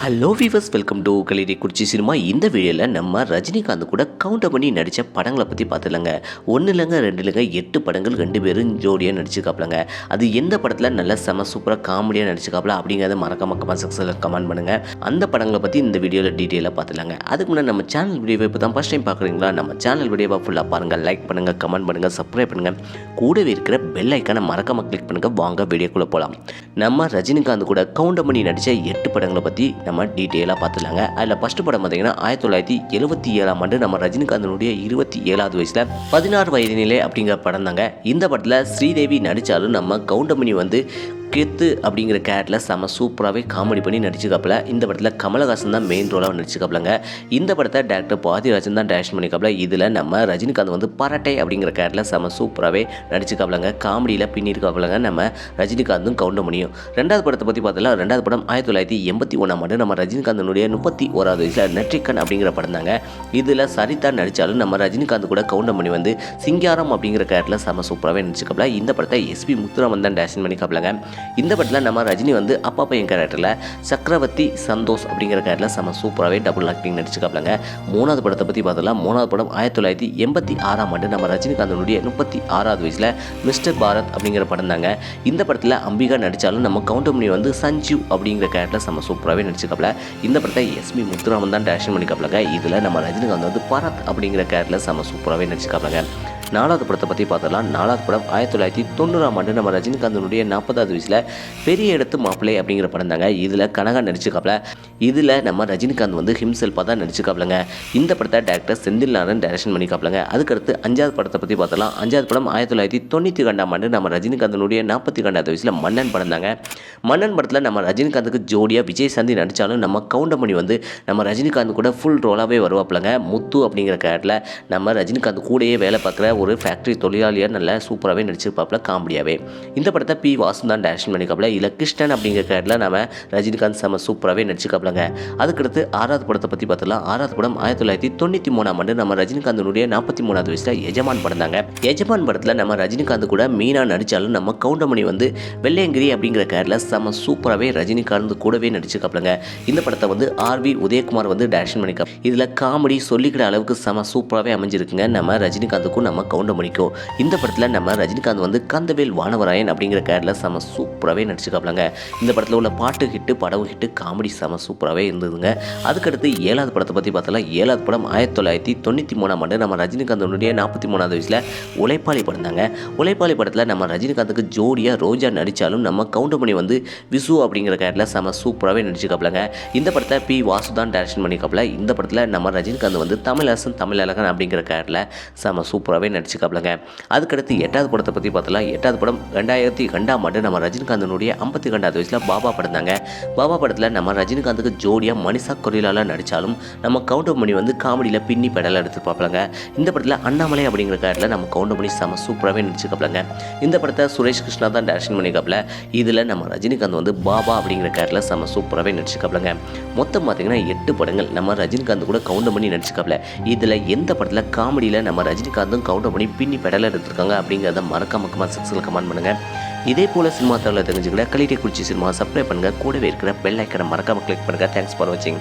Hello viewers, welcome to Kallidaikurichi cinema. இந்த வீடியோவில் நம்ம ரஜினிகாந்த் கூட கவுண்டர் பண்ணி நடித்த படங்களை பற்றி பார்த்துலங்க. ஒன்று இல்லைங்க, ரெண்டு இல்லைங்க, 8 படங்கள் 2 பேரும் ஜோடியாக நடிச்சுக்காப்லங்க. அது எந்த படத்தில் நல்ல செம சூப்பராக காமெடியாக நடிச்சுக்காப்ல அப்படிங்கிறத மறக்காம செக்ஷனில் கமெண்ட் பண்ணுங்கள். அந்த படங்களை பற்றி இந்த வீடியோவில் டீட்டெயிலாக பார்த்துலாங்க. அதுக்கு முன்னாடி நம்ம சேனல் வீடியோவை இப்போ தான் ஃபஸ்ட் டைம் பார்க்குறீங்களா, நம்ம சேனல் வீடியோவை ஃபுல்லாக பாருங்கள், லைக் பண்ணுங்கள், கமெண்ட் பண்ணுங்கள், சப்ஸ்கிரைப் பண்ணுங்கள். கூடவே இருக்கிற பெல் ஐக்கானை மறக்காம கிளிக் பண்ணுங்கள். வாங்க வீடியோக்குள்ளே போகலாம். நம்ம ரஜினிகாந்த் கூட கவுண்டர் பண்ணி நடித்த 8 படங்களை பற்றி நம்ம டீட்டெயிலாக பார்த்துலாங்க. அதில் ஃபஸ்ட்டு படம் பார்த்தீங்கன்னா 1977ஆம் ஆண்டு நம்ம ரஜினிகாந்தனுடைய 27வது வயசில் 16 வயதினிலே அப்படிங்கிற படம் தாங்க. இந்த படத்தில் ஸ்ரீதேவி நடித்தாலும் நம்ம கவுண்டமணி வந்து கெத்து அப்படிங்கிற கேரக்டரில் செம சூப்பராகவே காமெடி பண்ணி நடிச்சுக்காப்பில். இந்த படத்தில் கமலஹாசன் தான் மெயின் ரோலாக நடிச்சுக்காப்பிலங்க. இந்த படத்தை டேரக்டர் பாரதிராஜன் தான் டைரக்ஷன் பண்ணிக்காப்பில். இதில் நம்ம ரஜினிகாந்த் வந்து பரட்டை அப்படிங்கிற கேரக்டரில் செம சூப்பராகவே நடிச்சுக்காப்பிலங்க. காமெடியில் பின்னிருக்காப்பிலங்க நம்ம ரஜினிகாந்தும் கவுண்டமணியும். ரெண்டாவது படத்தை பற்றி பார்த்தா, ரெண்டாவது படம் 1981ஆம் ஆண்டு நம்ம ரஜினிகாந்தனுடைய 31வது வயசில் நெற்றிக்கண் அப்படிங்கிற படம் தாங்க. இதில் சரிதா நடித்தாலும் நம்ம ரஜினிகாந்த் கூட கவுண்டமணி வந்து சிங்காரம் அப்படிங்கிற கேரக்டரில் செம சூப்பராகவே நடிச்சுக்காப்பில். இந்த படத்தை எஸ்பி முத்துராமன் தான் டைரக்ஷன் பண்ணிக்காப்பிலங்க. இந்த படத்தில் நம்ம ரஜினி வந்து அப்பா பையன் கேரக்டரில் சக்கரவர்த்தி சந்தோஷ் அப்படிங்கிற கேரக்டரில் செம சூப்பராகவே டபுள் ஆக்டிங் நடிச்சுக்காப்பிலங்க. மூணாவது படத்தை பற்றி பார்த்தலாம். மூணாவது படம் 1986ஆம் ஆண்டு நம்ம ரஜினிகாந்தனுடைய 36வது வயசில் மிஸ்டர் பாரத் அப்படிங்கிற படம் தாங்க. இந்த படத்தில் அம்பிகா நடித்தாலும் நம்ம கவுண்டமணி வந்து சஞ்சீவ் அப்படிங்கிற கேரக்டரில் செம சூப்பராகவே நடிச்சுக்காப்பில். இந்த படத்தை எஸ்பி முத்துராமன் தான் டைரக்ஷன் பண்ணிக்காப்பிலங்க. இதில் நம்ம ரஜினிகாந்த் வந்து பரத் அப்படிங்கிற கேரக்டரில் செம சூப்பராகவே நடிச்சுக்காப்பிலங்க. நாலாவது படத்தை பற்றி பார்த்தலாம். நாலாவது படம் 1990ஆம் ஆண்டு நம்ம ரஜினிகாந்தனுடைய 40வது வயசில் பெரிய இடத்து மாப்பிள்ளை அப்படிங்கிற படம் தாங்க. இதில் கனகா நடிச்சுக்காப்பில். இதில் நம்ம ரஜினிகாந்த் வந்து ஹிம்செல்ஃபாக தான் நடிச்சுக்காப்பிலங்க. இந்த படத்தை டேரக்டர் செந்தில் நாராயணன் டைரக்ஷன் பண்ணிக்காப்பிலங்க. அதுக்கடுத்து அஞ்சாவது படத்தை பற்றி பார்த்தலாம். அஞ்சாவது படம் 1992ஆம் ஆண்டு நம்ம ரஜினிகாந்தனுடைய 42வது வயசில் மன்னன் படம் தாங்க. மன்னன் படத்தில் நம்ம ரஜினிகாந்துக்கு ஜோடியாக விஜய் சந்தி நடித்தாலும் நம்ம கவுண்டமணி வந்து நம்ம ரஜினிகாந்த் கூட ஃபுல் ரோலாகவே வருவாப்பிலங்க. முத்து அப்படிங்கிற கேரக்டரில் நம்ம ரஜினிகாந்த் கூடயே வேலை பார்க்குற ஒரு ஃபேக்ட்ரி தொழிலாளியாக நல்லா சூப்பராகவே நடிச்சிருப்பாப்பில் காமெடியாகவே. இந்த படத்தை பி வாசு தான் டைரக்ஷன் பண்ணிக்காப்பில். இல்லை கிருஷ்ணன் அப்படிங்கிற கேரக்டரில் நம்ம ரஜினிகாந்த் செம சூப்பராகவே நடிச்சுக்காப்பிலங்க. அதுக்கடுத்து ஆறாவது படத்தை பற்றி பார்த்தலாம். ஆறாவது படம் 1993ஆம் ஆண்டு நம்ம ரஜினிகாந்தனுடைய 43வது வயசில் எஜமான் படம் தாங்க. எஜமான் படத்தில் நம்ம ரஜினிகாந்த் கூட மீனா நடித்தாலும் நம்ம கவுண்டமணி வந்து வெள்ளையங்கிரி அப்படிங்கிற கேரக்டரில் செம சூப்பராகவே ரஜினிகாந்த் கூடவே நடிச்சுக்காப்பிலங்க. இந்த படத்தை வந்து ஆர்வி உதயகுமார் வந்து டைரக்ஷன் பண்ணிக்காப். இதில் காமெடி சொல்லிக்கிற அளவுக்கு செம சூப்பராகவே அமைஞ்சிருக்குங்க நம்ம ரஜினிகாந்துக்கும் நம்ம கவுண்டமணிக்கும். இந்த படத்தில் நம்ம ரஜினிகாந்த் வந்து கந்தவேல் வானவராயன் அப்படிங்கிற கேரக்டரில் செம சூப்பராகவே நடிச்சுக்காப்பிலங்க. இந்த படத்தில் உள்ள பாட்டு ஹிட்டு, படம் ஹிட்டு, காமெடி செம சூப்பராகவே இருந்ததுங்க. அதுக்கடுத்து ஏழாவது படத்தை பற்றி பார்த்தலாம். ஏழாவது படம் 1993ஆம் ஆண்டு நம்ம ரஜினிகாந்தனுடைய 43வது வயசில் உழைப்பாளி படம் தாங்க. உழைப்பாளி படத்தில் நம்ம ரஜினிகாந்துக்கு ஜோடியாக ரோஜா நடித்தாலும் நம்ம கவுண்டமணி வந்து விசு அப்படிங்கிற கேரக்டரில் செம சூப்பராகவே நடிச்சுக்காப்பிலங்க. இந்த படத்தை பி வாசு தான் டைரக்ஷன் பண்ணிக்காப்பில். இந்த படத்தில் நம்ம ரஜினிகாந்த் வந்து தமிழரசன் அப்படிங்கிற கேரக்டரில் செம சூப்பராகவே நடிச்சுக்காப்பிலங்க. அதுக்கடுத்து எட்டாவது படத்தை பற்றி பார்த்தலாம். எட்டாவது படம் 2002ஆம் ஆண்டு நம்ம ரஜினிகாந்தனுடைய 52வது வயசில் பாபா படம் தாங்க. பாபா படத்தில் நம்ம ரஜினிகாந்துக்கு ஜோடியாக மனிஷா கொய்ராலா நடித்தாலும் நம்ம கவுண்டமணி வந்து காமெடியில் பின்னி பெடல் எடுத்துப்பாப்பிலங்க. இந்த படத்தில் அண்ணாமலை அப்படிங்கிற கேரக்டரில் நம்ம கவுண்டமணி செம சூப்பராகவே நடிச்சுக்காப்பிலங்க. இந்த படத்தை சுரேஷ் கிருஷ்ணா தான் டைரக்ஷன் பண்ணிக்காப்பில். இதில் நம்ம ரஜினிகாந்த் வந்து பாபா அப்படிங்கிற கேரக்டரில் செம சூப்பராகவே நடிச்சுக்காப்பிலங்க. மொத்தம் பார்த்தீங்கன்னா 8 படங்கள் நம்ம ரஜினிகாந்த் கூட கவுண்டமணி நடிச்சுக்காப்பில். இதில் எந்த படத்தில் காமெடியில் நம்ம ரஜினிகாந்தும் கவுண்டமணி பின்னி பெடல் எடுத்துருக்காங்க அப்படிங்கிறத மறக்காம செக்ஷனில் கமெண்ட் பண்ணுங்கள். இதே போல் சினிமா தகவலை தெரிஞ்சுக்கிட்ட கலிடி குறிச்சி சினிமா சப்ஸ்கிரைப் பண்ணுங்கள். கூடவே இருக்கிற பெல் ஐக்கனை மறக்காமல் கிளிக் பண்ணுங்கள். தேங்க்ஸ் ஃபார் வாட்சிங்.